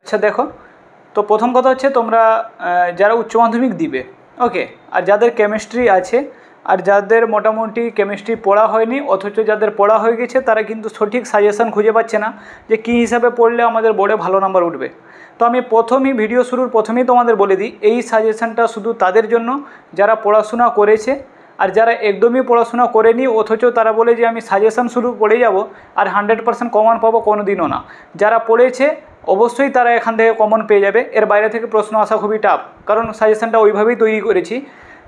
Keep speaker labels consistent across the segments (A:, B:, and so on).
A: আচ্ছা দেখো, তো প্রথম কথা হচ্ছে তোমরা যারা উচ্চ মাধ্যমিক দিবে, ওকে, আর যাদের কেমিস্ট্রি আছে আর যাদের মোটামুটি কেমিস্ট্রি পড়া হয়নি অথচ যাদের পড়া হয়ে গেছে তারা কিন্তু সঠিক সাজেশন খুঁজে পাচ্ছে না যে কী হিসাবে পড়লে আমাদের বোর্ডে ভালো নাম্বার উঠবে। তো আমি ভিডিও শুরুর প্রথমেই তোমাদের বলে দিই, এই সাজেশনটা শুধু তাদের জন্য যারা পড়াশোনা করেছে আর যারা একদমই পড়াশোনা করেনি অথচ তারা বলে যে আমি সাজেশন শুরু পড়ে যাব আর 100% কমন পাবো, কোনো দিনও না। যারা পড়েছে অবশ্যই তারা এখান থেকে কমন পেয়ে যাবে, এর বাইরে থেকে প্রশ্ন আসা খুবই টাফ, কারণ সাজেশনটা ওইভাবেই তৈরি করেছি।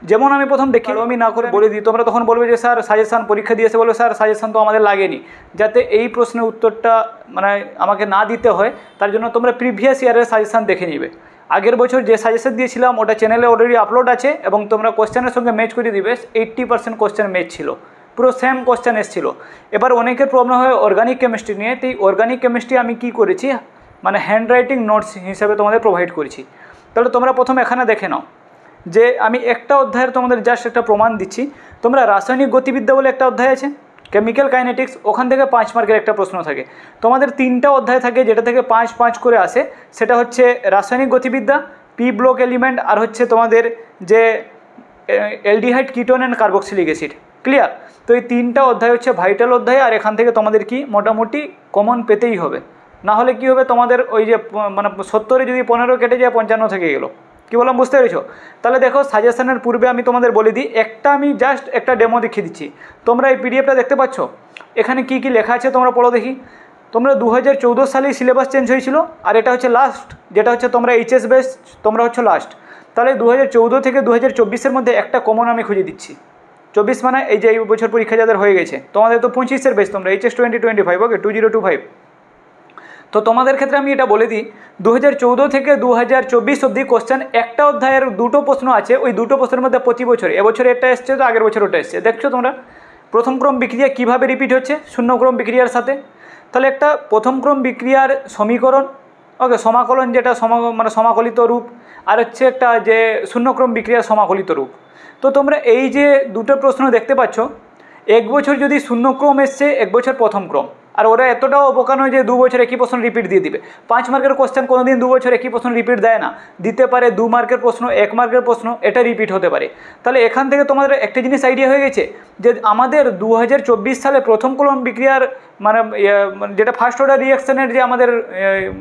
A: যেমন আমি প্রথম দেখি আমি না করে বলে দিই, তোমরা তখন বলবে যে স্যার সাজেশন পরীক্ষা দিয়েছে, বলবে স্যার সাজেশন তো আমাদের লাগেনি। যাতে এই প্রশ্নের উত্তরটা মানে আমাকে না দিতে হয় তার জন্য তোমরা প্রিভিয়াস ইয়ারের সাজেশন দেখে নিবে। আগের বছর যে সাজেশন দিয়েছিলাম ওটা চ্যানেলে অলরেডি আপলোড আছে এবং তোমরা কোশ্চেনের সঙ্গে ম্যাচ করে দিবে। 80% কোশ্চেন ম্যাচ ছিল, পুরো সেম কোশ্চেন এসেছিলো। এবার অনেকের প্রবলেম হয় অর্গানিক কেমিস্ট্রি নিয়ে, তো এই অর্গানিক কেমিস্ট্রি আমি কি করেছি মানে হ্যান্ড রাইটিং নোটস হিসাবে তোমাদের প্রোভাইড করেছি। তাহলে তোমরা প্রথম এখানে দেখে নাও যে আমি একটা অধ্যায়ের তোমাদের জাস্ট একটা প্রমাণ দিচ্ছি। তোমরা রাসায়নিক গতিবিদ্যা বলে একটা অধ্যায় আছে, কেমিক্যাল কাইনেটিক্স, ওখান থেকে 5 মার্কের একটা প্রশ্ন থাকে। তোমাদের 3টা অধ্যায় থাকে যেটা থেকে 5-5 করে আসে, সেটা হচ্ছে রাসায়নিক গতিবিদ্যা, পি ব্লক এলিমেন্ট, আর হচ্ছে তোমাদের যে aldehyde, ketone and carboxylic acid. Clear? তো এই 3টা অধ্যায় হচ্ছে ভাইটাল অধ্যায়, আর এখান থেকে তোমাদের কি মোটামুটি কমন পেতেই হবে। না হলে কী হবে, তোমাদের ওই যে মানে 70-এ যদি 15 কেটে যায় 55 থেকে গেলো। কী বললাম বুঝতে পেরেছো? তাহলে দেখো সাজেশনের পূর্বে আমি তোমাদের বলে দিই, আমি জাস্ট একটা ডেমো দেখিয়ে দিচ্ছি। তোমরা এই পিডিএফটা দেখতে পাচ্ছ, এখানে কি কি লেখা আছে তোমরা পড়ো দেখি। তোমরা 2014 সালেই সিলেবাস চেঞ্জ হয়েছিল, আর এটা হচ্ছে লাস্ট, যেটা হচ্ছে তোমরা এইচএস বেস, তোমরা হচ্ছে লাস্ট। তাহলে 2014 থেকে 2024-এর মধ্যে একটা কমন আমি খুঁজে দিচ্ছি। 24 মানে এই যে এই বছর পরীক্ষা যাদের হয়ে গেছে, তোমাদের তো 25-এর বেস, তোমরা এইচএস 2025, ওকে 2025। তো তোমাদের ক্ষেত্রে আমি এটা বলে দিই, 2014 থেকে 2024 অবধি কোশ্চেন একটা অধ্যায়ের 2টো প্রশ্ন আছে, ওই 2টো প্রশ্নের মধ্যে প্রতি বছর, এবছর এটা এসছে তো আগের বছর ওটা এসছে। দেখছো তোমরা প্রথম ক্রম বিক্রিয়া কীভাবে রিপিট হচ্ছে শূন্য ক্রম বিক্রিয়ার সাথে। তাহলে একটা প্রথম ক্রম বিক্রিয়ার সমীকরণ, ওকে, সমাকলন যেটা মানে সমাকলিত রূপ, আর হচ্ছে একটা যে শূন্যক্রম বিক্রিয়ার সমাকলিত রূপ। তো তোমরা এই যে 2টো প্রশ্ন দেখতে পাচ্ছ, এক বছর যদি শূন্যক্রম এসছে, এক বছর প্রথম ক্রম, আর ওরা এতটাও বোকা নয় যে 2 বছর একই প্রশ্ন রিপিট দিয়ে দিবে। 5 মার্কের কোশ্চেন কোনোদিন 2 বছর একই প্রশ্ন রিপিট দেয় না, দিতে পারে 2 মার্কের প্রশ্ন, 1 মার্কের প্রশ্ন, এটা রিপিট হতে পারে। তাহলে এখান থেকে তোমাদের একটা জিনিস আইডিয়া হয়ে গেছে যে আমাদের 2024 সালে প্রথম ক্রম বিক্রিয়ার মানে যেটা ফার্স্ট অর্ডার রিঅ্যাকশনের যে আমাদের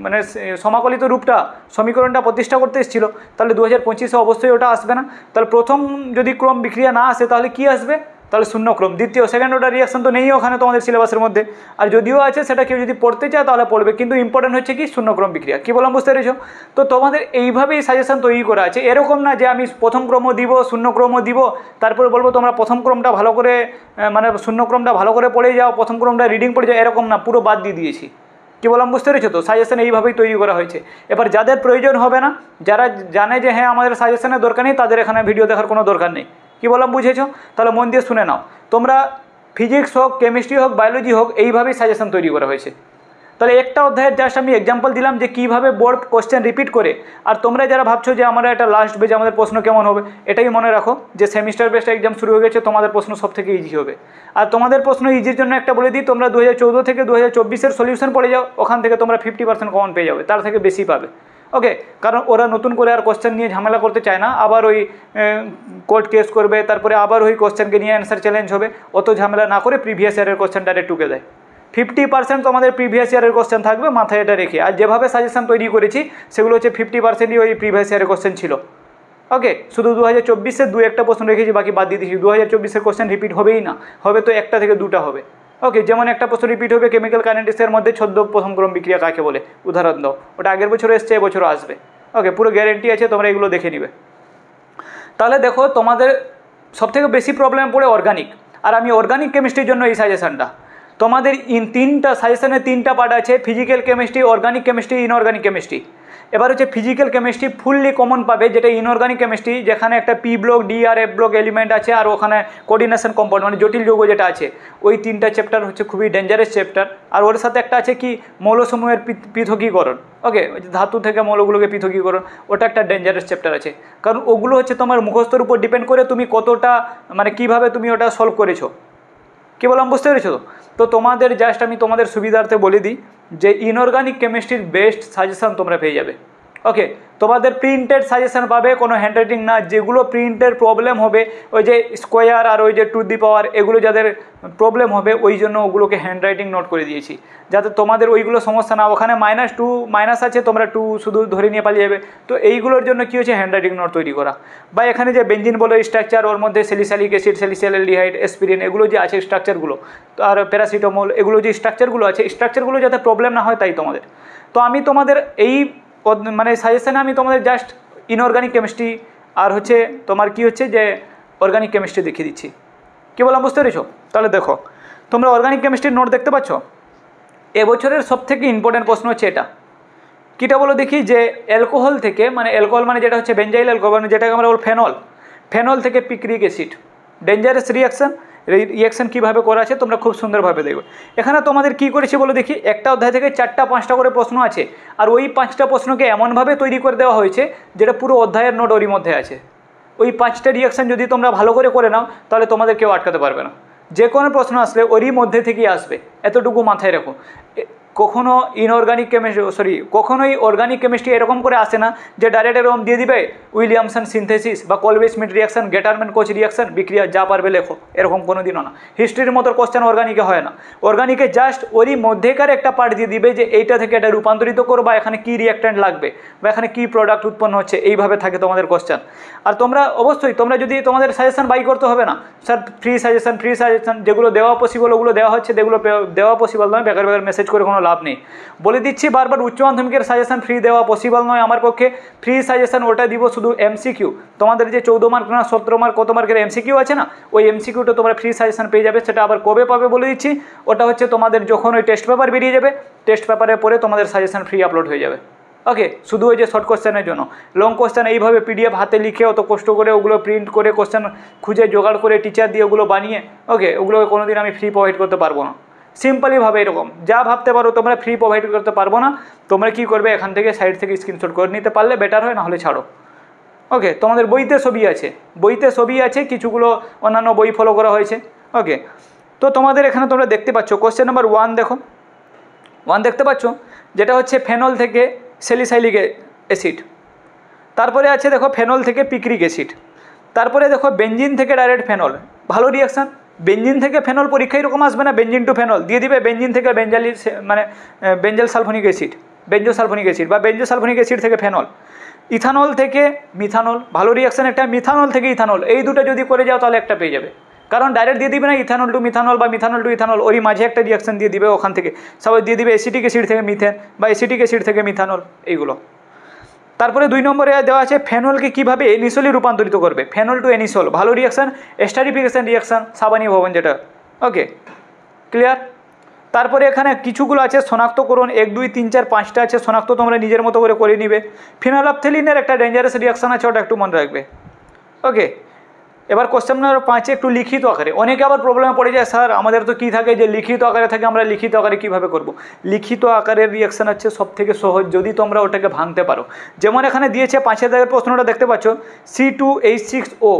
A: মানে সমাকলিত রূপটা, সমীকরণটা প্রতিষ্ঠা করতে এসেছিল, তাহলে 2025-এ অবশ্যই ওটা আসবে না। তাহলে প্রথম যদি ক্রম বিক্রিয়া না আসে তাহলে কি আসবে, তাহলে শূন্যক্রম। দ্বিতীয় সেকেন্ড অর্ডার রিঅ্যাকশন তো নেই ওখানে তোমাদের সিলেবাসের মধ্যে, আর যদিও আছে সেটা কেউ যদি পড়তে চায় তাহলে পড়বে, কিন্তু ইম্পর্টেন্ট হচ্ছে কি শূন্যক্রম বিক্রিয়া। কী বললাম বুঝতে পেরেছো? তো তোমাদের এইভাবেই সাজেশন তৈরি করা আছে, এরকম না যে আমি প্রথম ক্রমও দিব শূন্যক্রমও দিব তারপরে বলবো তোমরা প্রথম ক্রমটা ভালো করে মানে শূন্যক্রমটা ভালো করে পড়ে যাও, প্রথম ক্রমটা রিডিং পড়ে যাও, এরকম না, পুরো বাদ দিয়ে দিয়েছি। কী বললাম বুঝতে পেরেছো? তো সাজেশন এইভাবেই তৈরি করা হয়েছে। এবার যাদের প্রয়োজন হবে না, যারা জানে যে হ্যাঁ আমাদের সাজেশনের দরকার নেই, তাদের এখানে ভিডিও দেখার কোনো দরকার নেই। কী বললাম বুঝেছো? তাহলে মন দিয়ে শুনে নাও। তোমরা ফিজিক্স হোক, কেমিস্ট্রি হোক, বায়োলজি হোক, এইভাবেই সাজেশন তৈরি করা হয়েছে। তাহলে একটা অধ্যায়ের জাস্ট আমি এক্সাম্পল দিলাম যে কীভাবে বোর্ড কোশ্চেন রিপিট করে। আর তোমরা যারা ভাবছো যে আমরা এটা লাস্ট বেজে আমাদের প্রশ্ন কেমন হবে, এটাই মনে রাখো যে সেমিস্টার বেস্ট এক্সাম শুরু হয়ে গেছে, তোমাদের প্রশ্ন সব থেকে ইজি হবে। আর তোমাদের প্রশ্ন ইজির জন্য একটা বলে দিই, তোমরা 2014 থেকে 2024-এর সলিউশন পড়ে যাও, ওখান থেকে তোমরা 50% কমন পেয়ে যাবে, তার থেকে বেশি পাবে। ওকে, কারণ ওরা নতুন করে আর কোশ্চেন নিয়ে ঝামেলা করতে চায় না, আবার ওই কোর্ট কেস করবে, তারপরে আবার ওই কোশ্চেনকে নিয়ে অ্যান্সার চ্যালেঞ্জ হবে, অত ঝামেলা না করে প্রিভিয়াস ইয়ারের কোশ্চেন ডাইরেক্ট টুকে দেয়। 50% তোমাদের প্রিভিয়াস ইয়ারের কোশ্চেন থাকবে, মাথায় এটা রেখে। আর যেভাবে সাজেশন তৈরি করেছি সেগুলো হচ্ছে 50%ই ওই প্রিভিয়াস ইয়ারের কোশ্চেন ছিল। ওকে, শুধু 2024-এর 2-1টা প্রশ্ন রেখেছি, বাকি বাদ দিয়ে দিয়েছি। 2024-এর কোশ্চেন রিপিট হবেই না, হবে তো 1টা থেকে 2টা হবে। ওকে, যেমন একটা প্রশ্ন রিপিট হবে কেমিক্যাল কাইনেটিক্সের মধ্যে 14 প্রথম ক্রম বিক্রিয়া কাকে বলে, উদাহরণ দাও। ওটা আগের বছর এসছে, এবছরও আসবে। ওকে, পুরো গ্যারেন্টি আছে, তোমরা এগুলো দেখে নিবে। তাহলে দেখো তোমাদের সবথেকে বেশি প্রবলেম পড়ে অর্গানিক, আর আমি অর্গানিক কেমিস্ট্রির জন্য এই সাজেশনটা। তোমাদের 3টা সাজেশনের 3টা পার্ট আছে, physical chemistry, organic chemistry, inorganic chemistry. এবার হচ্ছে ফিজিক্যাল কেমিস্ট্রি ফুললি কমন পাবে, যেটা ইনঅর্গানিক কেমিস্ট্রি, যেখানে একটা পি ব্লক, ডি আর এফ ব্লক এলিমেন্ট আছে, আর ওখানে কোঅর্ডিনেশন কম্পাউন্ড মানে জটিল যৌগ যেটা আছে, ওই 3টা চ্যাপ্টার হচ্ছে খুবই ডেঞ্জারাস চ্যাপ্টার। আর ওর সাথে একটা আছে কি মৌলসমূহের পৃথকীকরণ, ওকে, ধাতু থেকে মৌলগুলোকে পৃথকীকরণ, ওটা একটা ডেঞ্জারাস চ্যাপ্টার আছে, কারণ ওগুলো হচ্ছে তোমার মুখস্থর উপর ডিপেন্ড করে তুমি কতটা মানে কীভাবে তুমি ওটা সলভ করেছো। কী বললাম বুঝতে পেরেছো? তো তোমাদের জাস্ট আমি তোমাদের সুবিধার্থে বলে দিই যে ইনঅর্গানিক কেমিস্ট্রির বেস্ট সাজেশান তোমরা পেয়ে যাবে। ওকে, তোমাদের প্রিন্টেড সাজেশান পাবে, কোনো হ্যান্ডরাইটিং না। যেগুলো প্রিন্টের প্রবলেম হবে, ওই যে স্কোয়ার আর ওই যে টু দি পাওয়ার, এগুলো যাদের প্রবলেম হবে ওই জন্য ওগুলোকে হ্যান্ডরাইটিং নোট করে দিয়েছি, যাতে তোমাদের ওইগুলো সমস্যা না। ওখানে -2 মাইনাস আছে, তোমরা 2 শুধু ধরে নিয়ে পালিয়ে যাবে। তো এইগুলোর জন্য কী হচ্ছে, হ্যান্ডরাইটিং নোট তৈরি করা। বা এখানে যে বেঞ্জিন বলে স্ট্রাকচার, ওর মধ্যে স্যালিসাইলিক অ্যাসিড, স্যালিসাইলডিহাইড, অ্যাসপিরিন, এগুলো যে আছে স্ট্রাকচারগুলো, আর প্যারাসিটামল, এগুলো যে স্ট্রাকচারগুলো আছে, স্ট্রাকচারগুলো যাতে প্রবলেম না হয় তাই তোমাদের। তো আমি তোমাদের এই মানে সাজেশানে আমি তোমাদের জাস্ট ইনঅর্গানিক কেমিস্ট্রি আর হচ্ছে তোমার কি হচ্ছে যে অর্গানিক কেমিস্ট্রি দেখিয়ে দিচ্ছি। কী বললাম বুঝতে পেরেছো? তাহলে দেখো, তোমরা অর্গানিক কেমিস্ট্রির নোট দেখতে পাচ্ছ। এবছরের সবথেকে ইম্পর্টেন্ট প্রশ্ন হচ্ছে এটা, কীটা বলো দেখি, যে অ্যালকোহল থেকে, মানে অ্যালকোহল মানে যেটা হচ্ছে বেঞ্জাইল অ্যালকোহল, মানে যেটাকে আমরা বল ফেনল, ফেনল থেকে পিক্রিক অ্যাসিড, ডেঞ্জারাস রিয়াকশান কীভাবে করা আছে তোমরা খুব সুন্দরভাবে দেখবে। এখানে তোমাদের কী করেছি বলো দেখি, একটা অধ্যায় থেকে 4টা 5টা করে প্রশ্ন আছে, আর ওই 5টা প্রশ্নকে এমনভাবে তৈরি করে দেওয়া হয়েছে যেটা পুরো অধ্যায়ের নোট ওরই মধ্যে আছে। ওই 5টা রিয়াকশান যদি তোমরা ভালো করে নাও তাহলে তোমাদের কেউ আটকাতে পারবে না। যে কোনো প্রশ্ন আসলে ওরই মধ্যে থেকেই আসবে, এতটুকু মাথায় রাখো। কখনো কখনোই অর্গানিক কেমিস্ট্রি এরকম করে আসে না যে ডাইরেক্ট এরকম দিয়ে দিবে উইলিয়ামসন সিনথেসিস বা কলবে স্মিথ রিয়াকশন, গেটারম্যান কোচ রিয়াকশন, বিক্রিয়া যা পারবে লেখো, এরকম কোনো দিনও না। হিস্ট্রির মতো কোশ্চেন অর্গানিকে হয় না। অর্গানিকে জাস্ট ওরই মধ্যেকার একটা পার্ট দিয়ে দিবে যে এইটা থেকে এটা রূপান্তরিত করো, বা এখানে কী রিয়াক্ট্যান্ট লাগবে, বা এখানে কী প্রোডাক্ট উৎপন্ন হচ্ছে, এইভাবে থাকে তোমাদের কোশ্চেন। আর তোমরা অবশ্যই যদি তোমাদের সাজেশন বাই করতে হবে না, স্যার ফ্রি সাজেশন যেগুলো দেওয়া পসিবল ওগুলো দেওয়া হচ্ছে, যেগুলো দেওয়া পসিবল নয় বেকার মেসেজ করে কোনো লাভ নেই। বলে দিচ্ছি বারবার, উচ্চ মাধ্যমিকের সাজেশন ফ্রি দেওয়া পসিবল নয় আমার পক্ষে। ফ্রি সাজেশন ওটা দিব শুধু এমসিকিউ, তোমাদের যে 14 মার্ক না 17 মার্ক কত মার্কের এমসিকিউ আছে না, ওই এমসিকিউটা তোমরা ফ্রি সাজেশন পেয়ে যাবে। সেটা আবার কবে পাবে বলে দিচ্ছি, ওটা হচ্ছে তোমাদের যখন ওই টেস্ট পেপার বেরিয়ে যাবে, টেস্ট পেপারের পরে তোমাদের সাজেশন ফ্রি আপলোড হয়ে যাবে। ওকে, শুধু ওই যে শর্ট কোশ্চেনের জন্য। লং কোশ্চেন এইভাবে পিডিএফ হাতে লিখে অত কষ্ট করে ওগুলো প্রিন্ট করে কোশ্চেন খুঁজে জোগাড় করে টিচার দিয়ে ওগুলো বানিয়ে, ওকে, ওগুলো কোনোদিন আমি ফ্রি প্রোভাইড করতে পারবো না। সিম্পলিভাবে এরকম যা ভাবতে পারো তোমরা ফ্রি প্রোভাইড করতে পারবো না। তোমরা কি করবে, এখান থেকে সাইড থেকে স্ক্রিনশট করে নিতে পারলে বেটার হয়, নাহলে ছাড়ো। ওকে, তোমাদের বইতে ছবি আছে, কিছুগুলো অন্যান্য বই ফলো করা হয়েছে। ওকে, তো তোমাদের এখানে তোমরা দেখতে পাচ্ছ কোশ্চেন নাম্বার 1 দেখো, 1 দেখতে পাচ্ছ, যেটা হচ্ছে ফেনল থেকে স্যালিসাইলিক অ্যাসিড। তারপরে আছে দেখো ফেনল থেকে পিক্রিক অ্যাসিড। তারপরে দেখো বেঞ্জিন থেকে ডাইরেক্ট ফেনল, ভালো রিয়াকশান। বেঞ্জিন থেকে ফেনল পরীক্ষা এরকম আসবে না, বেঞ্জিন টু ফেনল দিয়ে দিবে, বেঞ্জিন থেকে বেঞ্জেল সালফোনিক অ্যাসিড, বেঞ্জোসালফোনিক অ্যাসিড বা বেঞ্জোসালফোনিক অ্যাসিড থেকে ফেনল। ইথানল থেকে মিথানল, ভালো রিয়াকশান একটা। মিথানল থেকে ইথানল, এই দুটো যদি করে যাও তাহলে একটা পেয়ে যাবে, কারণ ডাইরেক্ট দিয়ে দিবে না ইথানল টু মিথানল বা মিথানল টু ইথানল, ওরই মাঝে একটা রিয়াকশান দিয়ে দিবে, ওখান থেকে সবাই দিয়ে দিবে অ্যাসিটিক অ্যাসিড থেকে মিথেন বা অ্যাসিটিক অ্যাসিড থেকে মিথানল, এইগুলো। তারপরে 2 নম্বরে দেওয়া আছে ফেনলকে কীভাবে এনিসলে রূপান্তরিত করবে, ফেনল টু এনিসল, ভালো রিয়াকশান, এস্টারিফিকেশন রিয়াকশান, সাবানি ভবন যেটা। ওকে, ক্লিয়ার। তারপরে এখানে কিছুগুলো আছে শনাক্তকরণ, 1 2 3 4 5টা আছে শনাক্ত, তোমরা নিজের মতো করে নিবে। ফিনালাপথেলিনের একটা ডেঞ্জারাস রিয়াকশান আছে, ওটা একটু মনে রাখবে। ওকে, এবার কোশ্চেন নাম্বার 5 একটু লিখিত আকারে। অনেকে আবার প্রবলেমে পড়ে যায়, স্যার আমাদের তো কী থাকে যে লিখিত আকারে থাকে, আমরা লিখিত আকারে কীভাবে করব। লিখিত আকারের রিয়াকশান হচ্ছে সবথেকে সহজ, যদি তোমরা ওটাকে ভাঙতে পারো। যেমন এখানে দিয়েছে 5 দাগের প্রশ্নটা দেখতে পাচ্ছ, C2H6O,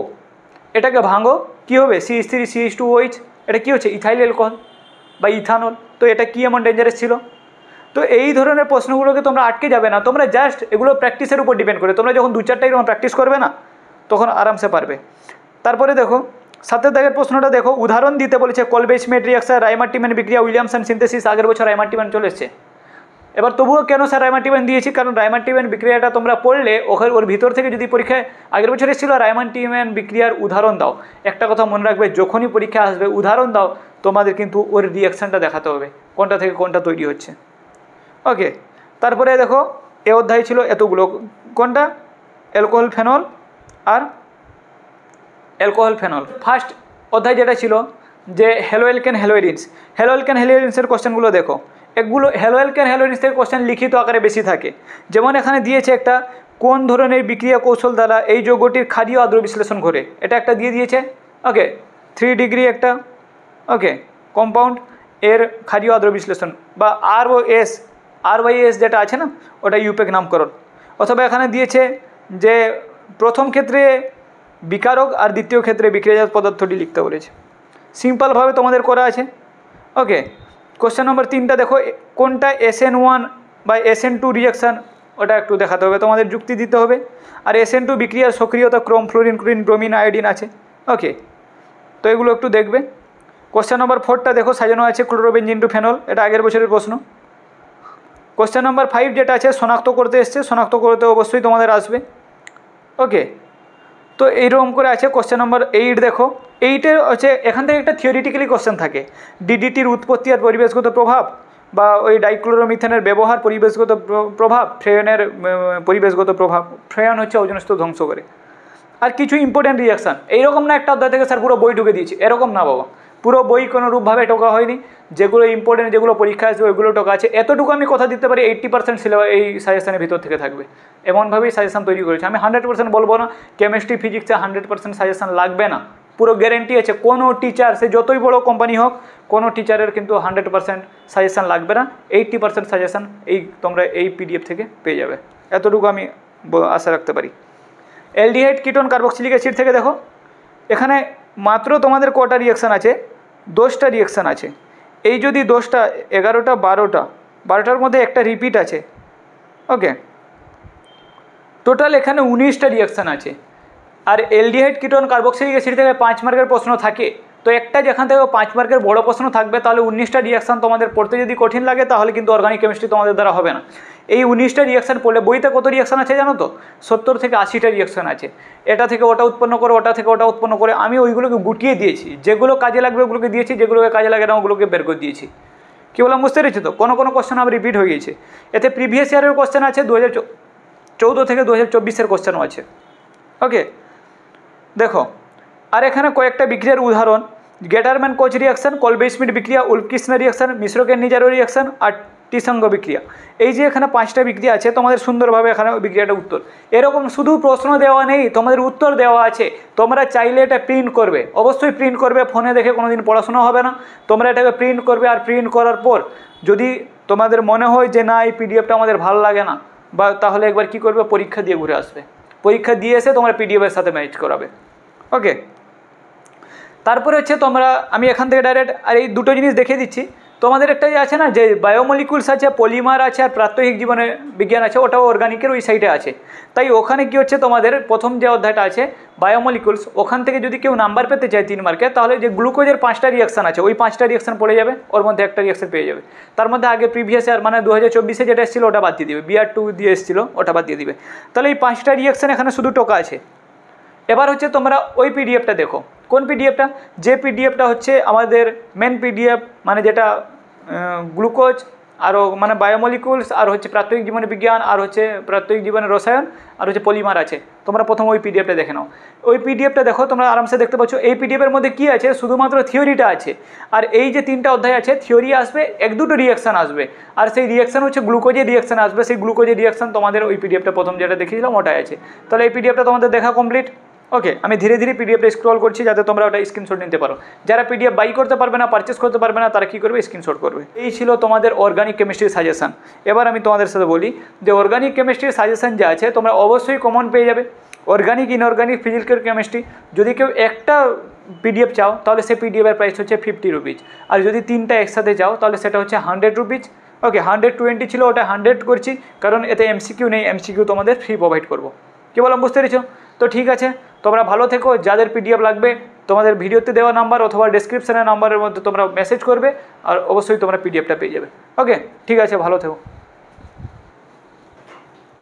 A: এটাকে ভাঙো, কী হবে, CH3CH2OH, এটা কী হচ্ছে, ইথাইল অ্যালকোহল বা ইথানল। তো এটা কি এমন ডেঞ্জারাস ছিল? তো এই ধরনের প্রশ্নগুলোকে তোমরা আটকে যাবে না, তোমরা জাস্ট এগুলো প্র্যাকটিসের উপর ডিপেন্ড করে, তোমরা যখন 2-4টা এরকম প্র্যাকটিস করবে না তখন আরামসে পারবে। তারপরে দেখো 7 দাগের প্রশ্নটা দেখো, উদাহরণ দিতে বলেছে কলবে স্মিথ রিয়াকশন, রাইমার্টিম্যান বিক্রিয়া, উইলিয়ামসন সিনথেসিস। আগের বছর রাইমার্টিম্যান চলে এসছে, এবার তবুও কেন স্যার রাইমার্টিম্যান দিয়েছি, কারণ রাইমার্টিম্যান বিক্রিয়াটা তোমরা পড়লে ওর ভিতর থেকে যদি পরীক্ষায় আগের বছর এসেছিল রাইমার্টিম্যান বিক্রিয়ার উদাহরণ দাও। একটা কথা মনে রাখবে, যখনই পরীক্ষা আসবে উদাহরণ দাও, তোমাদের কিন্তু ওর রিয়াকশানটা দেখাতে হবে কোনটা থেকে কোনটা তৈরি হচ্ছে। ওকে, তারপরে দেখো এ অধ্যায় ছিল এতগুলো, কোনটা, অ্যালকোহল ফেনল আর অ্যালকোহল ফেনল। ফার্স্ট অধ্যায় যেটা ছিল যে হ্যালোঅ্যালকেন হ্যালোঅ্যালকেন্সের কোশ্চেনগুলো দেখো, এগুলো হ্যালোঅ্যালকেন হ্যালোইডস থেকে কোশ্চেন লিখিত আকারে বেশি থাকে। যেমন এখানে দিয়েছে একটা, কোন ধরনের বিক্রিয়া কৌশল দ্বারা এই যৌগটির ক্ষারীয় আদ্র বিশ্লেষণ ঘটে, এটা একটা দিয়ে দিয়েছে। ওকে, 3 ডিগ্রি একটা, ওকে, কম্পাউন্ড এর ক্ষারীয় আদ্র বিশ্লেষণ, বা RYS যেটা আছে না ওটা ইউপেক নামকরণ। অথবা এখানে দিয়েছে যে প্রথম ক্ষেত্রে বিকারক আর দ্বিতীয় ক্ষেত্রে বিক্রিয়াজাত পদার্থটি লিখতে বলেছে। সিম্পলভাবে তোমাদের করা আছে। ওকে, কোশ্চেন নম্বর 3টা দেখো, কোনটা SN1 বা SN2 রিয়াকশান, ওটা একটু দেখাতে হবে, তোমাদের যুক্তি দিতে হবে। আর SN2 বিক্রিয়ার সক্রিয়তা Chrome, fluorine, chlorine, bromine, iodine আছে। ওকে, তো এগুলো একটু দেখবে। কোশ্চেন নম্বর 4টা দেখো, সাজানো আছে ক্লোরোবেনজিন টু ফেনল, এটা আগের বছরের প্রশ্ন। কোশ্চেন নম্বর 5 যেটা আছে শনাক্ত করতে এসছে, শনাক্ত করতে অবশ্যই তোমাদের আসবে। ওকে, তো এইরকম করে আছে। কোশ্চেন নম্বর 8 দেখো, 8-এর হচ্ছে এখান থেকে একটা থিওরিটিক্যালি কোশ্চেন থাকে, ডিডিটির উৎপত্তি আর পরিবেশগত প্রভাব, বা ওই ডাইক্লোরোমিথেনের ব্যবহার, পরিবেশগত প্রভাব, ফ্রেয়নের পরিবেশগত প্রভাব। ফ্রেয়ন হচ্ছে ওজোন স্তর ধ্বংস করে। আর কিছু ইম্পর্টেন্ট রিয়াকশান, এইরকম না একটা অধ্যায় থেকে স্যার পুরো বই ঢুকে দিয়েছি, এরকম না বাবা, পুরো বই কোনো রূপভাবে টোকা হয়নি। যেগুলো ইম্পর্টেন্ট, যেগুলো পরীক্ষা আসবে ওইগুলো টোকা আছে। এতটুকু আমি কথা দিতে পারি, 80% সিলেবাস এই সাজেশনের ভিতর থেকে থাকবে, এমনভাবেই সাজেশন তৈরি করেছি। আমি 100% বলবো না, কেমিস্ট্রি ফিজিক্সে 100% সাজেশন লাগবে না, পুরো গ্যারেন্টি আছে। কোনো টিচার, সে যতই বড় কোম্পানি হোক, কোনো টিচারের কিন্তু 100% সাজেশন লাগবে না, 80% সাজেশন তোমরা এই PDF থেকে পেয়ে যাবে, এতটুকু আমি আশা রাখতে পারি। অ্যালডিহাইড, কিটোন, কার্বক্সিলিক অ্যাসিড থেকে দেখো, এখানে মাত্র তোমাদের কটা রিয়াকশান আছে, 10টা রিয়াকশান আছে। এই যদি 10টা, 11টা, 12টার মধ্যে একটা রিপিট আছে। ওকে, টোটাল এখানে 19টা রিয়াকশান আছে। আর অ্যালডিহাইড, কিটোন, কার্বক্সিলিক অ্যাসিড থেকে 5 মার্কের প্রশ্ন থাকে, তো একটা যেখান থেকে 5 মার্কের বড় প্রশ্ন থাকবে, তাহলে 19টা রিয়াকশান তোমাদের পড়তে যদি কঠিন লাগে, তাহলে কিন্তু অর্গানিক কেমিস্ট্রি তোমাদের দ্বারা হবে না। এই 19টা রিয়াকশান পড়লে, বইতে কত রিয়াকশান আছে জানো তো, 70 থেকে 80টা রিয়াকশান আছে। এটা থেকে ওটা উৎপন্ন করে, ওটা থেকে ওটা উৎপন্ন করে, আমি ওইগুলোকে গুটিয়ে দিয়েছি, যেগুলো কাজে লাগবে ওগুলোকে দিয়েছি, যেগুলোকে কাজে লাগে না ওগুলোকে বের করে দিয়েছি। কী বললাম বুঝতে পেরেছি তো? কোনো কোশ্চেন আবার রিপিট হয়ে গিয়েছে। এতে প্রিভিয়াস ইয়ারের কোশ্চেন আছে, 2014 থেকে 2024-এর কোশ্চেনও আছে। ওকে, দেখো, আর এখানে কয়েকটা বিক্রিয়ার উদাহরণ, গেটারম্যান কোচ রিয়াকশান, কলবে স্মিথ বিক্রিয়া, উলফ-কিসনার রিয়াকশান, মিশ্র-কেন-নিজারো রিয়াকশান আর টিসঙ্গ বিক্রিয়া। এই যে এখানে 5টা বিক্রিয়া আছে, তোমাদের সুন্দরভাবে এখানে বিক্রিয়াটা উত্তর। এরকম শুধু প্রশ্ন দেওয়া নেই, তোমাদের উত্তর দেওয়া আছে। তোমরা চাইলে এটা প্রিন্ট করবে, অবশ্যই প্রিন্ট করবে, ফোনে দেখে কোনো দিন পড়াশোনা হবে না। তোমরা এটাকে প্রিন্ট করবে, আর প্রিন্ট করার পর যদি তোমাদের মনে হয় যে না এই PDFটা আমাদের ভালো লাগে না, বা তাহলে একবার কি করবে, পরীক্ষা দিয়ে ঘুরে আসবে। পরীক্ষা দিয়ে এসে তোমরা PDF-এর সাথে ম্যাচ করাবে। ওকে, তারপরে হচ্ছে তোমরা, আমি এখান থেকে ডাইরেক্ট আর এই দুটো জিনিস দেখিয়ে দিচ্ছি। তোমাদের একটা যে আছে না, যে বায়োমলিকুলস আছে, পলিমার আছে, আর প্রাত্যহিক জীবনের বিজ্ঞান আছে, ওটাও অর্গানিকের ওই সাইডে আছে। তাই ওখানে কি হচ্ছে, তোমাদের প্রথম যে অধ্যায়টা আছে বায়োমলিকুলস, ওখান থেকে যদি কেউ নাম্বার পেতে চায় 3 মার্কে, তাহলে যে গ্লুকোজের 5টা রিয়াকশান আছে, ওই 5টা রিয়াকশান পড়ে যাবে, ওর মধ্যে একটা রিয়াকশান পেয়ে যাবে। তার মধ্যে আগে প্রিভিয়াস ইয়ার মানে 2024-এ যেটা এসেছিলো ওটা বাদ দিয়ে দিবে, BR2 দিয়ে এসেছিলো ওটা বাদ দিয়ে দিবে। তাহলে এই 5টা রিয়াকশান এখানে শুধু টোকা আছে। এবার হচ্ছে তোমরা ওই PDFটা দেখো, কোন PDFটা, যে PDFটা হচ্ছে আমাদের মেন PDF, মানে যেটা গ্লুকোজ আরও মানে বায়োমলিকুলস, আর হচ্ছে প্রাত্যহিক জীবনের বিজ্ঞান, আর হচ্ছে প্রাত্যহিক জীবনের রসায়ন, আর হচ্ছে পলিমার আছে। তোমরা প্রথম ওই PDFটা দেখে নাও। ওই PDFটা দেখো, তোমরা আরামসে দেখতে পাচ্ছ এই PDF-এর মধ্যে কী আছে, শুধুমাত্র থিওরিটা আছে। আর এই যে 3টা অধ্যায় আছে, থিওরি আসবে, 1-2টো রিয়াকশান আসবে, আর সেই রিয়াকশান হচ্ছে গ্লুকোজের রিয়াকশান আসবে। সেই গ্লুকোজের রিয়াকশান তোমাদের ওই PDFটা প্রথম যেটা দেখিয়েছিলাম ওটাই আছে। তাহলে এই PDFটা তোমাদের দেখা কমপ্লিট। ওকে, আমি ধীরে ধীরে PDFটা স্ক্রল করছি যাতে তোমরা ওটা স্ক্রিনশট নিতে পারো। যারা PDF বাই করতে পারবে না, পারচেস করতে পারবে না, তারা কী করবে, স্ক্রিনশট করবে। এই ছিল তোমাদের অর্গানিক কেমিস্ট্রির সাজেশান। এবার আমি তোমাদের সাথে বলি যে অর্গানিক কেমিস্ট্রির সাজেশান যা আছে তোমরা অবশ্যই কমন পেয়ে যাবে। Organic, inorganic, physical chemistry. যদি কেউ একটা PDF চাও তাহলে সেই PDF-এর প্রাইস হচ্ছে 50 রুপিজ, আর যদি 3টা একসাথে চাও তাহলে সেটা হচ্ছে 100 রুপিজ। ওকে, 120 ছিল, ওটা 100 করছি, কারণ এতে MCQ নেই, MCQ তোমাদের ফ্রি প্রোভাইড করবো। কী বললাম বুঝতে পেরেছো তো? ঠিক আছে, তোমরা ভালো থেকো। যাদের PDF লাগবে তোমাদের ভিডিওতে দেওয়া নাম্বার অথবা ডেসক্রিপশনের নাম্বারের মধ্যে তোমরা মেসেজ করবে, আর অবশ্যই তোমরা PDFটা পেয়ে যাবে। ওকে, ঠিক আছে, ভালো থেকো।